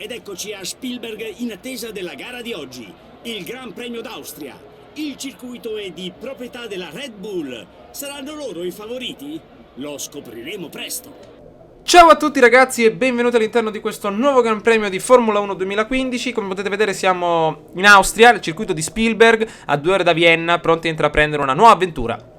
Ed eccoci a Spielberg in attesa della gara di oggi, il Gran Premio d'Austria. Il circuito è di proprietà della Red Bull. Saranno loro i favoriti? Lo scopriremo presto. Ciao a tutti ragazzi e benvenuti all'interno di questo nuovo Gran Premio di Formula 1 2015. Come potete vedere siamo in Austria, nel circuito di Spielberg, a 2 ore da Vienna, pronti a intraprendere una nuova avventura.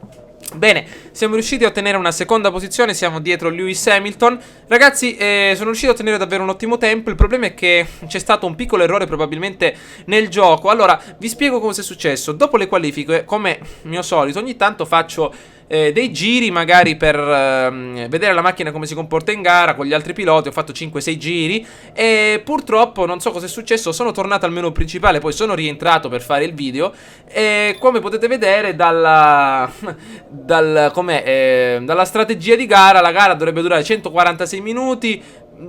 Bene, siamo riusciti a ottenere una seconda posizione, siamo dietro Lewis Hamilton. Ragazzi, sono riuscito a ottenere davvero un ottimo tempo. Il problema è che c'è stato un piccolo errore probabilmente nel gioco. Allora, vi spiego cosa è successo. Dopo le qualifiche, come mio solito, ogni tanto faccio dei giri magari per vedere la macchina come si comporta in gara con gli altri piloti. Ho fatto 5-6 giri e purtroppo non so cosa è successo. Sono tornato al menu principale, poi sono rientrato per fare il video e come potete vedere dalla strategia di gara, la gara dovrebbe durare 146 minuti.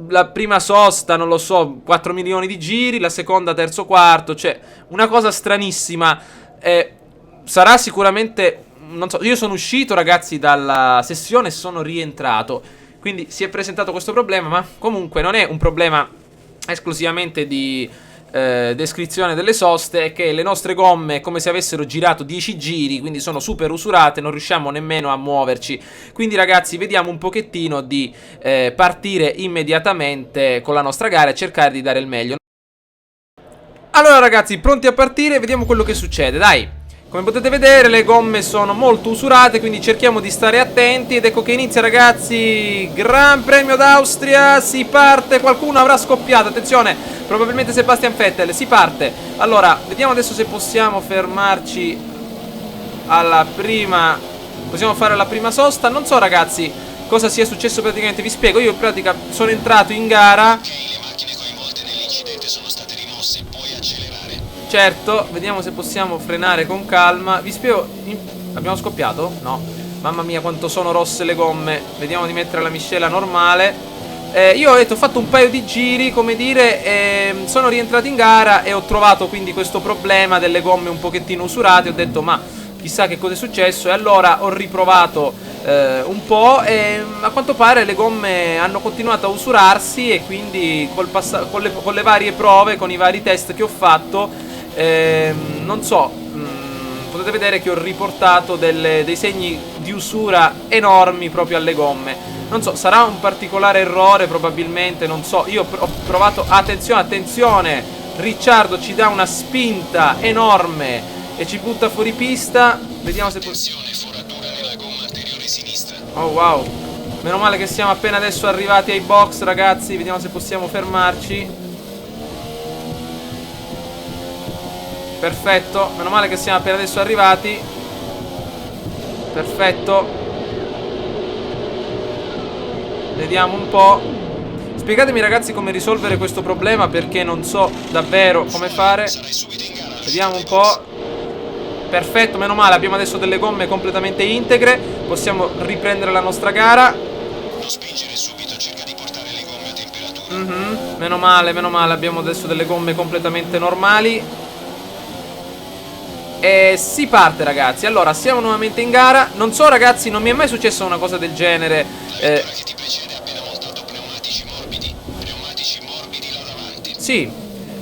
La prima sosta, non lo so, 4 milioni di giri, la seconda, terzo, quarto, cioè una cosa stranissima. Sarà sicuramente, non so, io sono uscito ragazzi dalla sessione e sono rientrato, quindi si è presentato questo problema, ma comunque non è un problema esclusivamente di descrizione delle soste, è che le nostre gomme è come se avessero girato 10 giri, quindi sono super usurate, non riusciamo nemmeno a muoverci. Quindi ragazzi, vediamo un pochettino di partire immediatamente con la nostra gara e cercare di dare il meglio. Allora ragazzi, pronti a partire, vediamo quello che succede, dai. Come potete vedere le gomme sono molto usurate, quindi cerchiamo di stare attenti. Ed ecco che inizia ragazzi, Gran Premio d'Austria, si parte, qualcuno avrà scoppiato, attenzione, probabilmente Sebastian Vettel, si parte. Allora, vediamo adesso se possiamo fermarci alla prima, possiamo fare la prima sosta. Non so ragazzi cosa sia successo praticamente, vi spiego, io in pratica sono entrato in gara. Certo, vediamo se possiamo frenare con calma. Vi spiego. Abbiamo scoppiato? No. Mamma mia quanto sono rosse le gomme. Vediamo di mettere la miscela normale. Io ho fatto un paio di giri, come dire, sono rientrato in gara e ho trovato quindi questo problema delle gomme un pochettino usurate. Ho detto ma chissà che cosa è successo. E allora ho riprovato un po' e a quanto pare le gomme hanno continuato a usurarsi. E quindi con le varie prove, con i vari test che ho fatto, non so, potete vedere che ho riportato dei segni di usura enormi proprio alle gomme. Non so, sarà un particolare errore probabilmente, non so. Io ho provato, attenzione, Ricciardo ci dà una spinta enorme e ci butta fuori pista. Vediamo se oh wow, meno male che siamo appena adesso arrivati ai box ragazzi. Vediamo se possiamo fermarci. Perfetto, meno male che siamo appena adesso arrivati. Perfetto. Vediamo un po'. Spiegatemi ragazzi come risolvere questo problema, perché non so davvero come fare. Vediamo un po'. Perfetto, meno male, abbiamo adesso delle gomme completamente integre. Possiamo riprendere la nostra gara. Non spingere subito, cerca di portare le gomme a temperatura. Meno male, abbiamo adesso delle gomme completamente normali. E si parte ragazzi. Allora siamo nuovamente in gara. Non so ragazzi, non mi è mai successa una cosa del genere. Che ti precede appena montato pneumatici morbidi là davanti. Sì,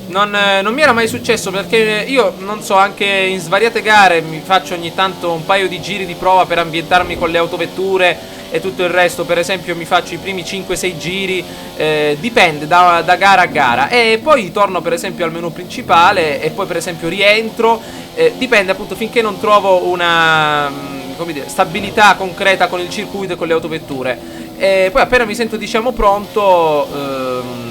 non mi era mai successo, perché io non so, anche in svariate gare mi faccio ogni tanto un paio di giri di prova per ambientarmi con le autovetture e tutto il resto. Per esempio mi faccio i primi 5-6 giri, dipende da gara a gara, e poi torno per esempio al menu principale e poi per esempio rientro. Dipende appunto, finché non trovo una, come dire, stabilità concreta con il circuito e con le autovetture. E poi appena mi sento diciamo pronto,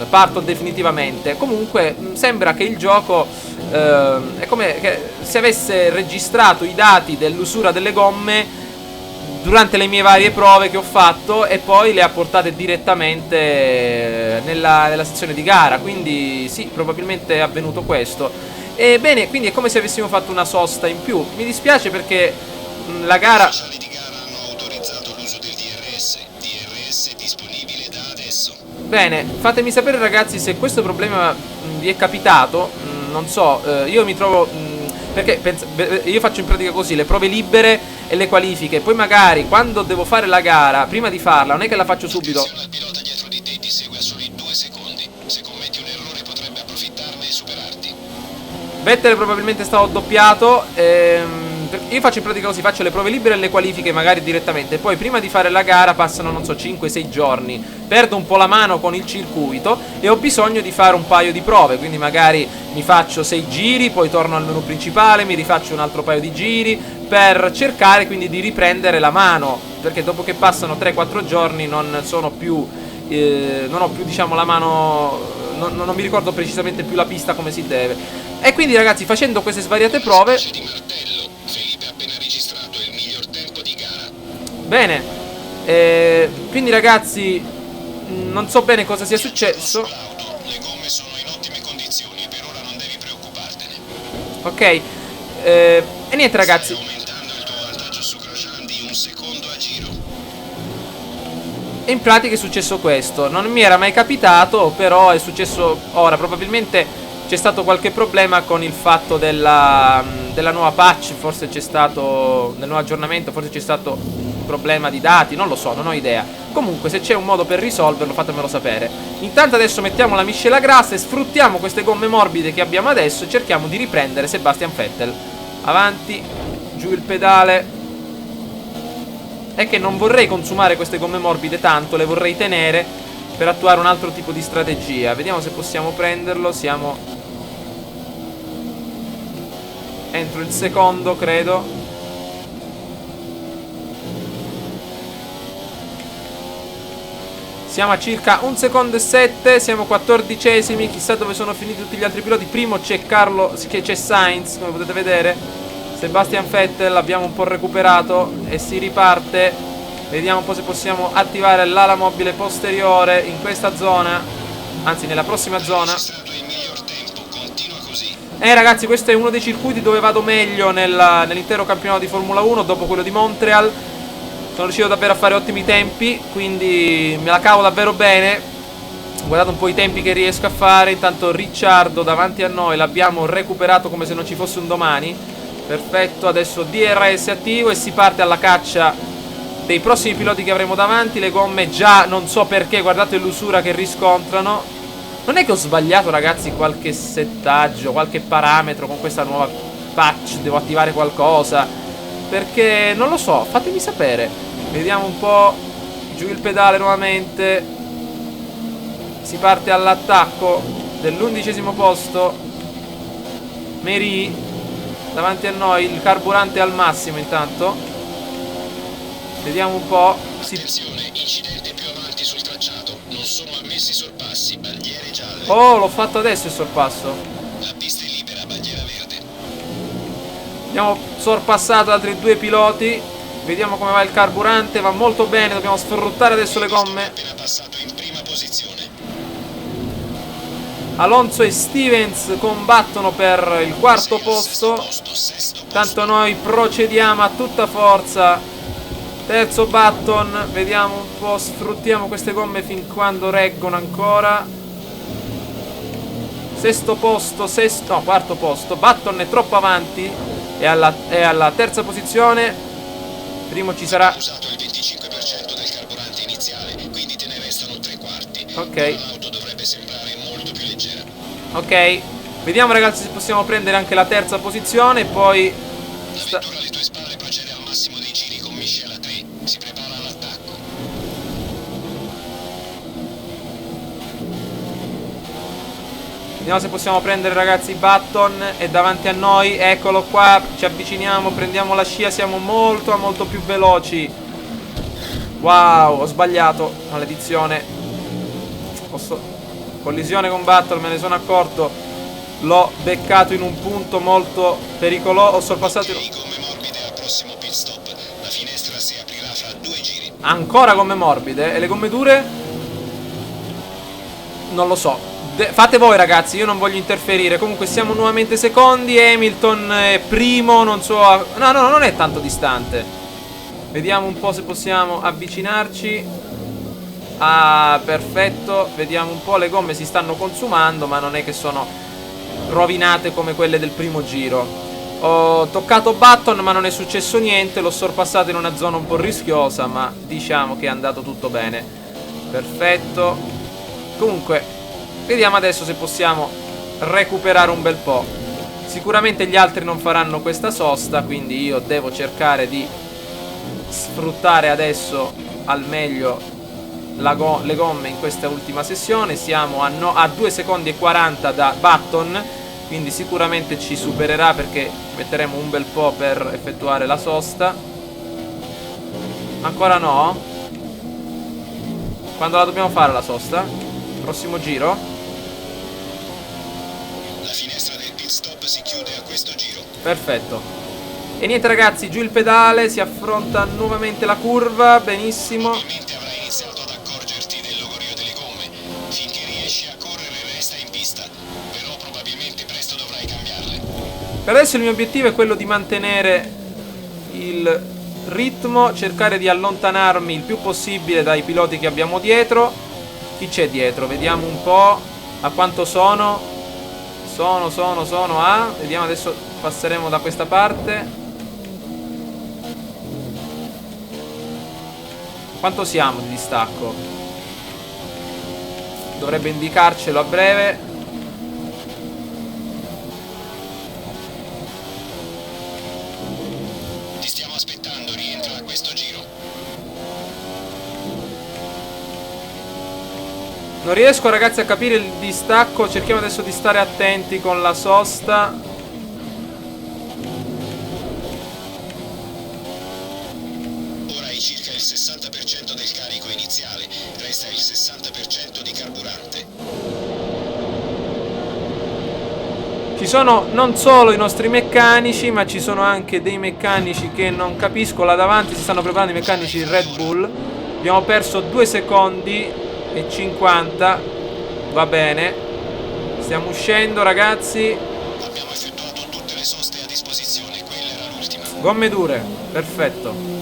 parto definitivamente. Comunque sembra che il gioco è come che se avesse registrato i dati dell'usura delle gomme durante le mie varie prove che ho fatto e poi le ha portate direttamente nella sezione di gara. Quindi sì, probabilmente è avvenuto questo. E bene, quindi è come se avessimo fatto una sosta in più. Mi dispiace perché la gara... Bene, fatemi sapere ragazzi se questo problema vi è capitato. Non so, io mi trovo... perché io faccio in pratica così, le prove libere e le qualifiche. Poi magari quando devo fare la gara, prima di farla, non è che la faccio subito. approfittarne e superarti. Vettel probabilmente stava doppiato. Io faccio in pratica così, faccio le prove libere e le qualifiche magari direttamente. Poi prima di fare la gara passano, non so, 5-6 giorni. Perdo un po' la mano con il circuito e ho bisogno di fare un paio di prove. Quindi magari mi faccio 6 giri, poi torno al menu principale, mi rifaccio un altro paio di giri per cercare quindi di riprendere la mano. Perché dopo che passano 3-4 giorni non sono più... non ho più, diciamo, la mano... Non mi ricordo precisamente più la pista come si deve. E quindi ragazzi, facendo queste svariate prove... Di martello. Felipe ha appena registrato il miglior tempo di gara. Bene. Quindi ragazzi, non so bene cosa sia successo. L'auto, le gomme sono in ottime condizioni, per ora non devi preoccupartene. Ok. E niente ragazzi. Stai aumentando il tuo vantaggio su Grosjean di 1 secondo a giro. E in pratica è successo questo. Non mi era mai capitato, però è successo ora. Probabilmente c'è stato qualche problema con il fatto della nuova patch. Forse c'è stato, nel nuovo aggiornamento, forse c'è stato un problema di dati. Non lo so, non ho idea. Comunque se c'è un modo per risolverlo fatemelo sapere. Intanto adesso mettiamo la miscela grassa e sfruttiamo queste gomme morbide che abbiamo adesso e cerchiamo di riprendere Sebastian Vettel. Avanti, giù il pedale. È che non vorrei consumare queste gomme morbide tanto, le vorrei tenere per attuare un altro tipo di strategia. Vediamo se possiamo prenderlo. Siamo entro il secondo, credo. Siamo a circa 1 secondo e 7. Siamo 14esimi. Chissà dove sono finiti tutti gli altri piloti. Primo c'è c'è Sainz, come potete vedere. Sebastian Vettel l'abbiamo un po' recuperato e si riparte. Vediamo un po' se possiamo attivare l'ala mobile posteriore in questa zona. Anzi, nella prossima zona. Il miglior tempo, continua così. Ragazzi, questo è uno dei circuiti dove vado meglio nell'intero campionato di Formula 1 dopo quello di Montreal. Sono riuscito davvero a fare ottimi tempi, quindi me la cavo davvero bene. Guardate un po' i tempi che riesco a fare. Intanto Ricciardo davanti a noi l'abbiamo recuperato come se non ci fosse un domani. Perfetto, adesso DRS attivo e si parte alla caccia dei prossimi piloti che avremo davanti. Le gomme già non so perché, guardate l'usura che riscontrano. Non è che ho sbagliato ragazzi qualche settaggio, qualche parametro con questa nuova patch, devo attivare qualcosa, perché non lo so, fatemi sapere. Vediamo un po', giù il pedale nuovamente. Si parte all'attacco dell'11° posto. Meri davanti a noi, il carburante al massimo intanto. Vediamo un po'. Attenzione, incidente più avanti sul tracciato. Non sono ammessi sorpassi, bandiere gialle. Oh, l'ho fatto adesso il sorpasso. La pista è libera, bandiera verde. Abbiamo sorpassato altri 2 piloti. Vediamo come va il carburante. Va molto bene, dobbiamo sfruttare adesso le gomme. Appena passato in prima posizione. Alonso e Stevens combattono per il 4° posto. Tanto noi procediamo a tutta forza. 3° Button. Vediamo un po', sfruttiamo queste gomme fin quando reggono ancora. 6° posto, 4° posto. Button è troppo avanti. È alla 3ª posizione. Primo ci sarà. Ho usato il 25% del carburante iniziale, quindi te ne restano 3/4. Ok. L'auto dovrebbe sembrare molto più leggera. Ok. Vediamo ragazzi se possiamo prendere anche la 3ª posizione. Poi La vettura alle tue spalle procede al massimo dei giri con miscela 3. Si prepara all'attacco. vediamo se possiamo prendere ragazzi Button. È davanti a noi. Eccolo qua. Ci avviciniamo. Prendiamo la scia. Siamo molto molto più veloci. Wow, ho sbagliato. Maledizione. Collisione con Button, me ne sono accorto. L'ho beccato in un punto molto pericoloso. Ho sorpassato. Gomme morbide al prossimo pit stop. La finestra si aprirà fra 2 giri. Ancora gomme morbide. E le gomme dure? Non lo so. Fate voi ragazzi, io non voglio interferire. Comunque siamo nuovamente secondi. Hamilton è primo. Non so. No, non è tanto distante. Vediamo un po' se possiamo avvicinarci. Ah, perfetto. Vediamo un po', le gomme si stanno consumando, ma non è che sono rovinate come quelle del primo giro. Ho toccato Button ma non è successo niente. L'ho sorpassato in una zona un po' rischiosa, ma diciamo che è andato tutto bene. Perfetto. Comunque vediamo adesso se possiamo recuperare un bel po'. Sicuramente gli altri non faranno questa sosta, quindi io devo cercare di sfruttare adesso al meglio le gomme in questa ultima sessione. Siamo a 2 secondi e 40 da Button, quindi sicuramente ci supererà perché metteremo un bel po' per effettuare la sosta. Ancora no? Quando la dobbiamo fare la sosta? Prossimo giro? La finestra del pit stop si chiude a questo giro. Perfetto. E niente ragazzi, giù il pedale, si affronta nuovamente la curva, benissimo. Probabilmente avrai iniziato ad accorgerti del logorio delle gomme. Finché riesci a correre resta in pista, però probabilmente presto dovrai cambiarle. Per adesso il mio obiettivo è quello di mantenere il ritmo, cercare di allontanarmi il più possibile dai piloti che abbiamo dietro. Chi c'è dietro? Vediamo un po' a quanto sono. Sono a... Vediamo, adesso passeremo da questa parte. Quanto siamo di distacco? Dovrebbe indicarcelo a breve. Ti stiamo aspettando, rientra a questo giro. Non riesco ragazzi a capire il distacco. Cerchiamo adesso di stare attenti con la sosta. Ora hai circa il 60% del carico iniziale, resta il 60% di carburante. Ci sono non solo i nostri meccanici, ma ci sono anche dei meccanici che non capisco. Là davanti si stanno preparando i meccanici di Red Bull. Abbiamo perso 2 secondi e 50. Va bene. Stiamo uscendo ragazzi. Abbiamo effettuato tutte le soste a disposizione, quella era l'ultima. Gomme dure. Perfetto.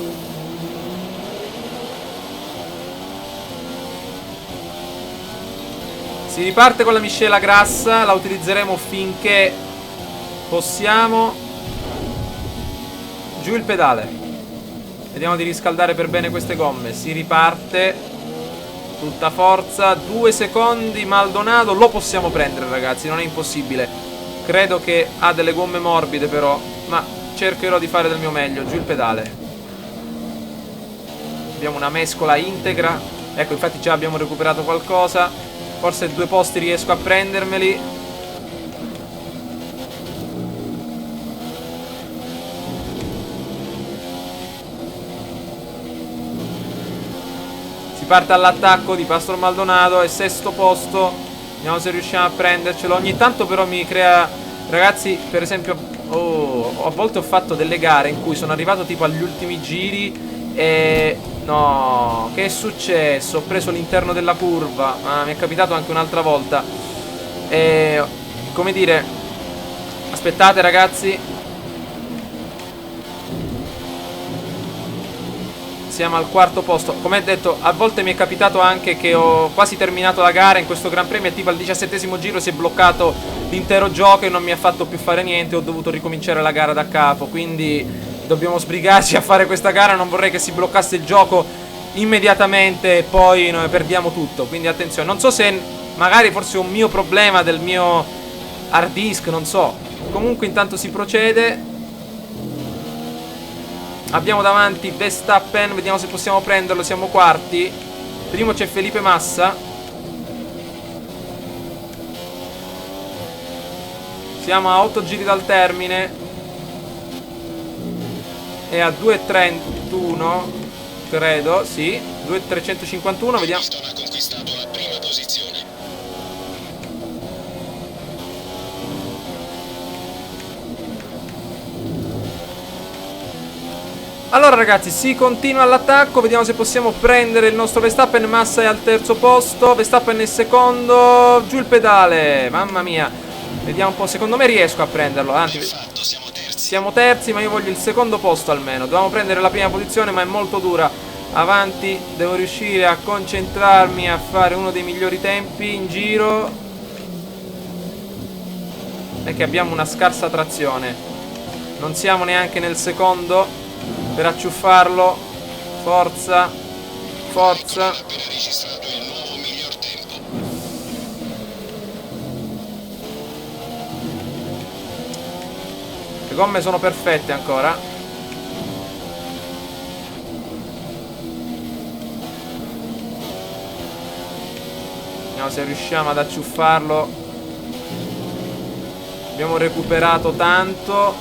Si riparte con la miscela grassa. La utilizzeremo finché possiamo. Giù il pedale. Vediamo di riscaldare per bene queste gomme. Si riparte. Tutta forza. 2 secondi Maldonado. Lo possiamo prendere ragazzi, non è impossibile. Credo che ha delle gomme morbide però, ma cercherò di fare del mio meglio. Giù il pedale. Abbiamo una mescola integra. Ecco, infatti già abbiamo recuperato qualcosa. Forse 2 posti riesco a prendermeli. Si parte all'attacco di Pastor Maldonado. È 6º posto. Vediamo se riusciamo a prendercelo. Ogni tanto però mi crea... Ragazzi, per esempio... a volte ho fatto delle gare in cui sono arrivato tipo agli ultimi giri e... No, che è successo? Ho preso l'interno della curva. Mi è capitato anche un'altra volta. E... Come dire... Aspettate ragazzi. Siamo al 4º posto. Come detto, a volte mi è capitato anche che ho quasi terminato la gara in questo Gran Premio e tipo al 17° giro si è bloccato l'intero gioco e non mi ha fatto più fare niente. Ho dovuto ricominciare la gara da capo. Quindi dobbiamo sbrigarci a fare questa gara. Non vorrei che si bloccasse il gioco immediatamente e poi noi perdiamo tutto. Quindi attenzione. Non so se magari forse è un mio problema del mio hard disk, non so. Comunque intanto si procede. Abbiamo davanti Verstappen, vediamo se possiamo prenderlo, siamo quarti. Primo c'è Felipe Massa. Siamo a 8 giri dal termine. E a 2.31, credo, sì, 2.351, vediamo. Hamilton ha conquistato la prima posizione. Allora ragazzi, si continua all'attacco. Vediamo se possiamo prendere il nostro Verstappen. Massa è al 3º posto. Verstappen è secondo. Giù il pedale. Mamma mia. Vediamo un po'. Secondo me riesco a prenderlo. Anzi, Fatto, siamo terzi. siamo terzi, ma io voglio il 2º posto almeno. Dobbiamo prendere la prima posizione, ma è molto dura. Avanti, devo riuscire a concentrarmi a fare uno dei migliori tempi in giro. È che abbiamo una scarsa trazione. Non siamo neanche nel secondo per acciuffarlo. Forza. Forza. Ha appena registrato il nuovo miglior tempo. gomme sono perfette ancora. Vediamo se riusciamo ad acciuffarlo. Abbiamo recuperato tanto.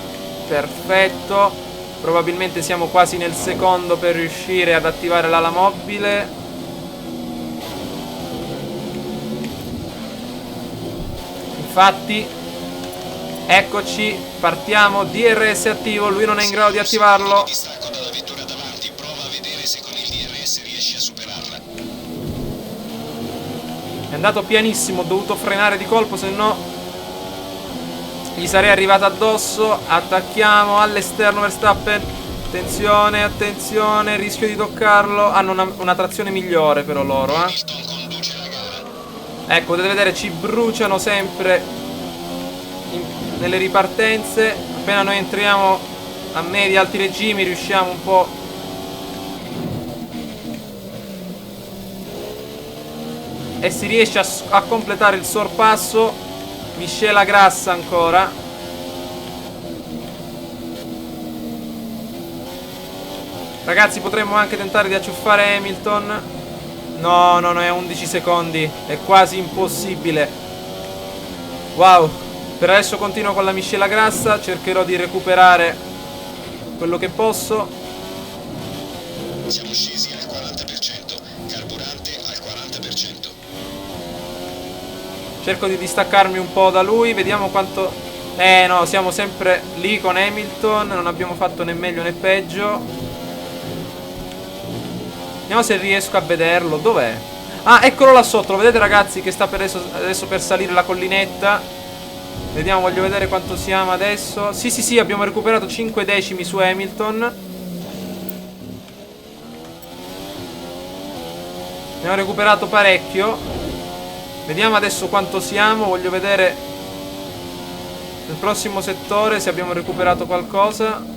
Perfetto. Probabilmente siamo quasi nel secondo per riuscire ad attivare l'ala mobile. Infatti, eccoci, partiamo, DRS attivo, lui non è in grado di attivarlo. Distacco dalla vettura davanti, prova a vedere se con il DRS riesci a superarla. È andato pianissimo, ho dovuto frenare di colpo, se no gli sarei arrivato addosso. Attacchiamo all'esterno Verstappen. Attenzione, attenzione, rischio di toccarlo. Hanno una trazione migliore però loro, Hamilton conduce la gara. Ecco, potete vedere, ci bruciano sempre nelle ripartenze. Appena noi entriamo a medi alti regimi riusciamo un po' e si riesce a completare il sorpasso. Miscela grassa ancora. Ragazzi, potremmo anche tentare di acciuffare Hamilton. No, no, no, è 11 secondi. È quasi impossibile. Wow. Per adesso continuo con la miscela grassa. Cercherò di recuperare quello che posso. Siamo scesi al 40%, carburante al 40%. Cerco di distaccarmi un po' da lui. Vediamo quanto... no, siamo sempre lì con Hamilton. Non abbiamo fatto né meglio né peggio. Vediamo se riesco a vederlo. Dov'è? Ah, eccolo là sotto. Lo vedete, ragazzi, che sta per adesso per salire la collinetta. Vediamo, voglio vedere quanto siamo adesso. Sì, sì, sì, abbiamo recuperato 5 decimi su Hamilton. Abbiamo recuperato parecchio. Vediamo adesso quanto siamo. Voglio vedere nel prossimo settore se abbiamo recuperato qualcosa.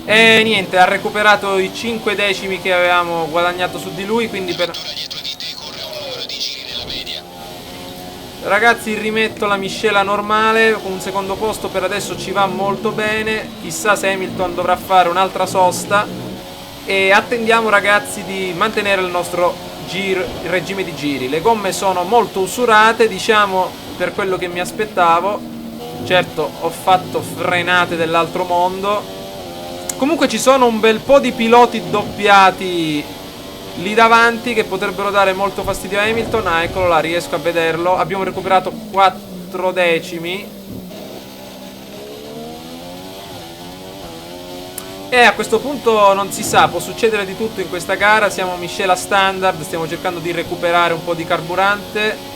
E niente, ha recuperato i 5 decimi che avevamo guadagnato su di lui, quindi per... Dietro di te corre un numero di giri nella media. Ragazzi, rimetto la miscela normale, con un secondo posto per adesso ci va molto bene. Chissà se Hamilton dovrà fare un'altra sosta. E attendiamo, ragazzi, di mantenere il nostro il regime di giri. Le gomme sono molto usurate, diciamo, per quello che mi aspettavo. Certo, ho fatto frenate dell'altro mondo. Comunque ci sono un bel po' di piloti doppiati lì davanti che potrebbero dare molto fastidio a Hamilton. Ah, eccolo là, riesco a vederlo. Abbiamo recuperato 4 decimi. E a questo punto non si sa, può succedere di tutto in questa gara. Siamo miscela standard, stiamo cercando di recuperare un po' di carburante.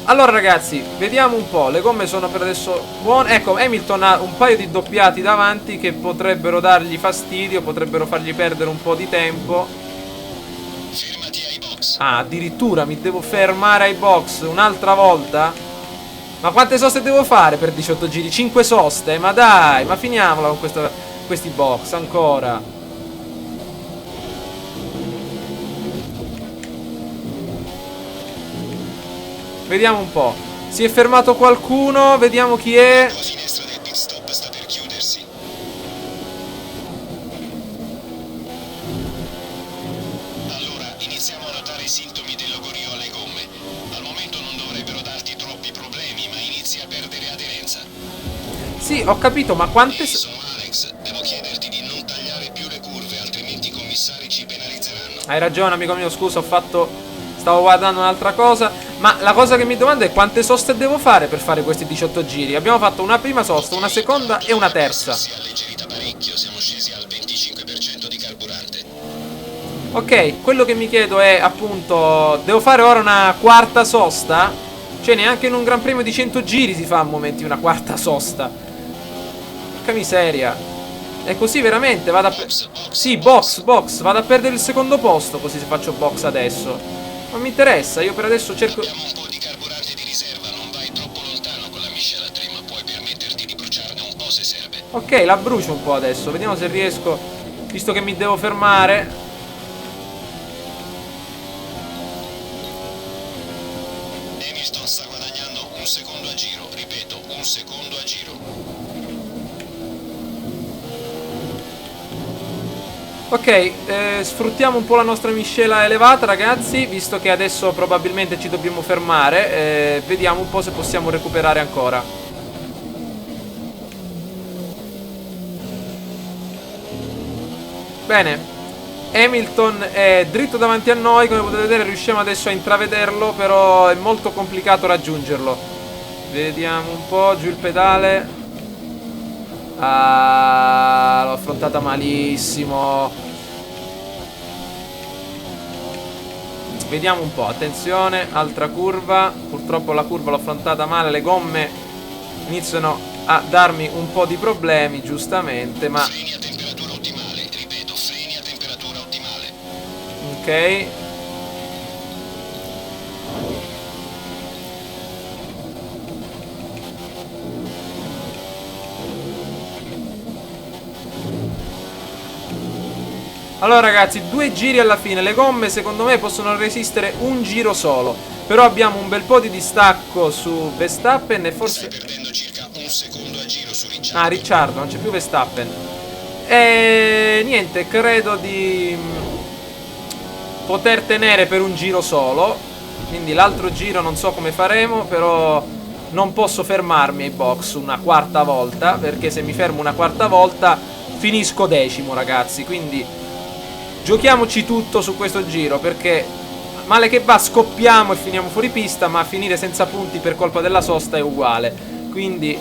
Allora, ragazzi, vediamo un po'. Le gomme sono per adesso buone. Ecco, Hamilton ha un paio di doppiati davanti che potrebbero dargli fastidio, potrebbero fargli perdere un po' di tempo. Fermati ai box. Ah, addirittura mi devo fermare ai box un'altra volta? Ma quante soste devo fare per 18 giri? 5 soste? Ma dai, ma finiamola con questi box ancora. Vediamo un po'. Si è fermato qualcuno, vediamo chi è. La finestra del pit stop sta per chiudersi. Allora, iniziamo a notare i sintomi del logorio alle gomme. Al momento non dovrebbero darti troppi problemi, ma inizi a perdere aderenza. Sì, ho capito, ma quante... Sono Alex, devo chiederti di non tagliare più le curve, altrimenti i commissari ci penalizzeranno. Hai ragione, amico mio, scusa, stavo guardando un'altra cosa. Ma la cosa che mi domando è quante soste devo fare per fare questi 18 giri. Abbiamo fatto una prima sosta, una seconda e una terza. Si è alleggerita parecchio, siamo scesi al 25% di carburante. Ok, quello che mi chiedo è appunto, devo fare ora una quarta sosta? Cioè neanche in un gran premio di 100 giri si fa a momenti una quarta sosta. Porca miseria. E così veramente vado a... Sì, box, vado a perdere il secondo posto così se faccio box adesso. Non mi interessa, io per adesso cerco... Abbiamo un po' di carburante di riserva, non vai troppo lontano con la miscela 3, ma puoi permetterti di bruciarne un po' se serve. Ok, la brucio un po' adesso, vediamo se riesco, visto che mi devo fermare. Hamilton sta guadagnando un secondo a giro, ripeto, un secondo a giro. Ok, sfruttiamo un po' la nostra miscela elevata, ragazzi, visto che adesso probabilmente ci dobbiamo fermare. Vediamo un po' se possiamo recuperare ancora. Bene, Hamilton è dritto davanti a noi, come potete vedere riusciamo adesso a intravederlo, però è molto complicato raggiungerlo. Vediamo un po', giù il pedale. Ah, l'ho affrontata malissimo. Vediamo un po', attenzione, altra curva. Purtroppo la curva l'ho affrontata male, le gomme iniziano a darmi un po' di problemi, giustamente, ma... Freni a temperatura ottimale, ripeto, freni a temperatura ottimale. Ok. Allora ragazzi, 2 giri alla fine. Le gomme secondo me possono resistere un giro solo. Però abbiamo un bel po' di distacco su Verstappen e forse... Stai perdendo circa un secondo a giro su Ricciardo. Ah, Ricciardo, non c'è più Verstappen. E niente, credo di poter tenere per un giro solo. Quindi l'altro giro non so come faremo, però non posso fermarmi ai box una quarta volta, perché se mi fermo una quarta volta finisco decimo, ragazzi. Quindi giochiamoci tutto su questo giro, perché male che va scoppiamo e finiamo fuori pista, ma finire senza punti per colpa della sosta è uguale. Quindi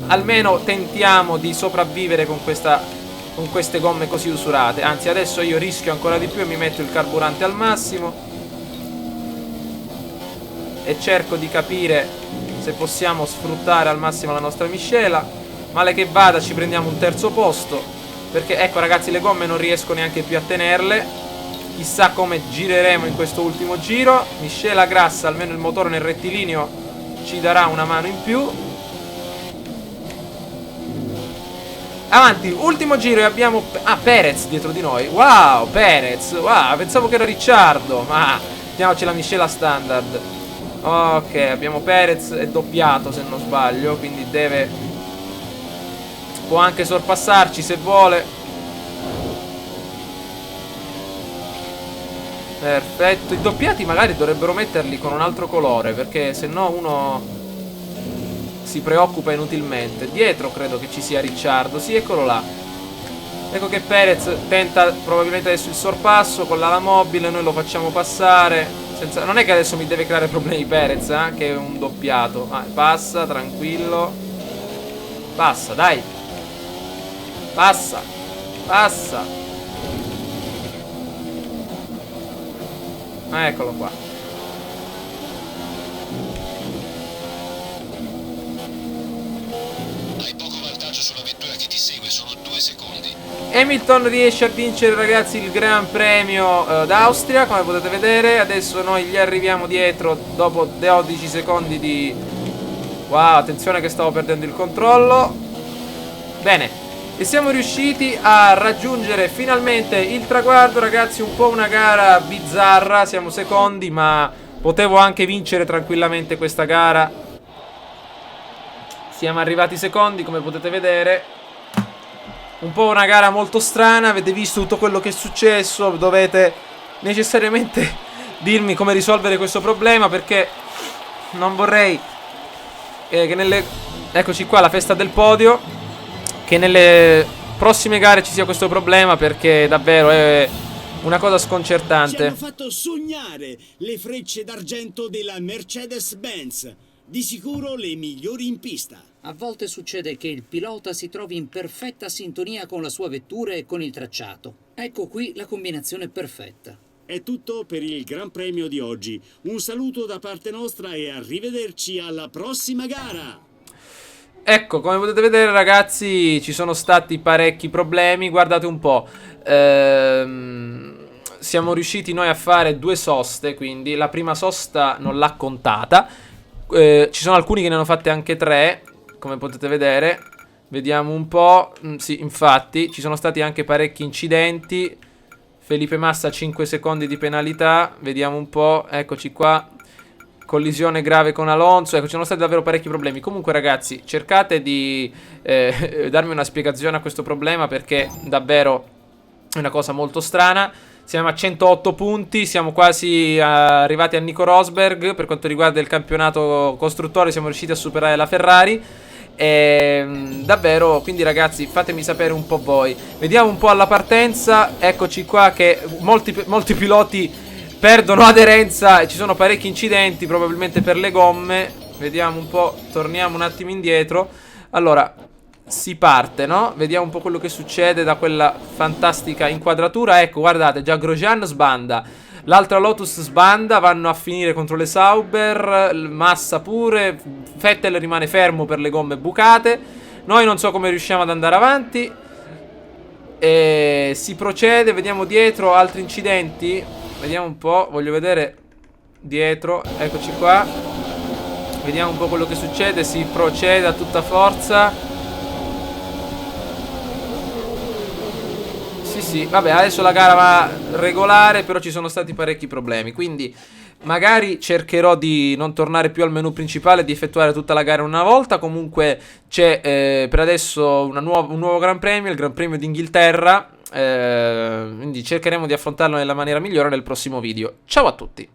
almeno tentiamo di sopravvivere con queste gomme così usurate. Anzi, adesso io rischio ancora di più e mi metto il carburante al massimo e cerco di capire se possiamo sfruttare al massimo la nostra miscela. Male che vada ci prendiamo un terzo posto, perché ecco ragazzi, le gomme non riesco neanche più a tenerle. Chissà come gireremo in questo ultimo giro. Miscela grassa, almeno il motore nel rettilineo ci darà una mano in più. Avanti, ultimo giro e abbiamo... Ah, Perez dietro di noi. Wow, Perez. Wow, pensavo che era Ricciardo. Ma mettiamoci la miscela standard. Ok, abbiamo Perez, è doppiato se non sbaglio, quindi deve... può anche sorpassarci se vuole. Perfetto. I doppiati magari dovrebbero metterli con un altro colore, perché se no uno si preoccupa inutilmente. Dietro credo che ci sia Ricciardo. Sì, eccolo là. Ecco che Perez tenta probabilmente adesso il sorpasso con l'ala mobile. Noi lo facciamo passare senza... Non è che adesso mi deve creare problemi Perez, che è un doppiato. Passa, tranquillo. Passa, dai. Passa. Passa. Eccolo qua. Hai poco vantaggio sulla vettura che ti segue, solo 2 secondi. Hamilton riesce a vincere, ragazzi, il Gran Premio d'Austria, come potete vedere. Adesso noi gli arriviamo dietro dopo 12 secondi di... Wow, attenzione che stavo perdendo il controllo. Bene. E siamo riusciti a raggiungere finalmente il traguardo, ragazzi. Un po' una gara bizzarra, siamo secondi, ma potevo anche vincere tranquillamente questa gara. Siamo arrivati secondi, come potete vedere. Un po' una gara molto strana. Avete visto tutto quello che è successo. Dovete necessariamente dirmi come risolvere questo problema, perché non vorrei che nelle... Eccoci qua, la festa del podio. Che nelle prossime gare ci sia questo problema, perché davvero è una cosa Ci sconcertante. hanno fatto sognare le frecce d'argento della Mercedes-Benz. Di sicuro le migliori in pista. A volte succede che il pilota si trovi in perfetta sintonia con la sua vettura e con il tracciato. Ecco qui la combinazione perfetta. È tutto per il Gran Premio di oggi. Un saluto da parte nostra e arrivederci alla prossima gara. Ecco, come potete vedere, ragazzi, ci sono stati parecchi problemi. Guardate un po'. siamo riusciti noi a fare 2 soste, quindi la prima sosta non l'ha contata. Ci sono alcuni che ne hanno fatte anche 3, come potete vedere. Vediamo un po'. Sì, infatti, ci sono stati anche parecchi incidenti. Felipe Massa 5 secondi di penalità. Vediamo un po', eccoci qua. Collisione grave con Alonso. Ecco, ci sono stati davvero parecchi problemi. Comunque ragazzi, cercate di darmi una spiegazione a questo problema, perché davvero è una cosa molto strana. Siamo a 108 punti, siamo quasi arrivati a Nico Rosberg. Per quanto riguarda il campionato costruttore siamo riusciti a superare la Ferrari. Davvero, quindi ragazzi, fatemi sapere un po' voi. Vediamo un po' alla partenza. Eccoci qua che molti piloti perdono aderenza e ci sono parecchi incidenti, probabilmente per le gomme. Vediamo un po', torniamo un attimo indietro. Allora, si parte, no? Vediamo un po' quello che succede da quella fantastica inquadratura. Ecco, guardate, già Grosjean sbanda, l'altra Lotus sbanda, vanno a finire contro le Sauber, Massa pure, Vettel rimane fermo per le gomme bucate. Noi non so come riusciamo ad andare avanti. E si procede, vediamo dietro altri incidenti. Vediamo un po', voglio vedere dietro, eccoci qua. Vediamo un po' quello che succede, si procede a tutta forza. Sì, vabbè, adesso la gara va regolare, però ci sono stati parecchi problemi, quindi magari cercherò di non tornare più al menu principale, di effettuare tutta la gara una volta. Comunque c'è per adesso un nuovo Gran Premio, il Gran Premio d'Inghilterra, quindi cercheremo di affrontarlo nella maniera migliore nel prossimo video. Ciao a tutti!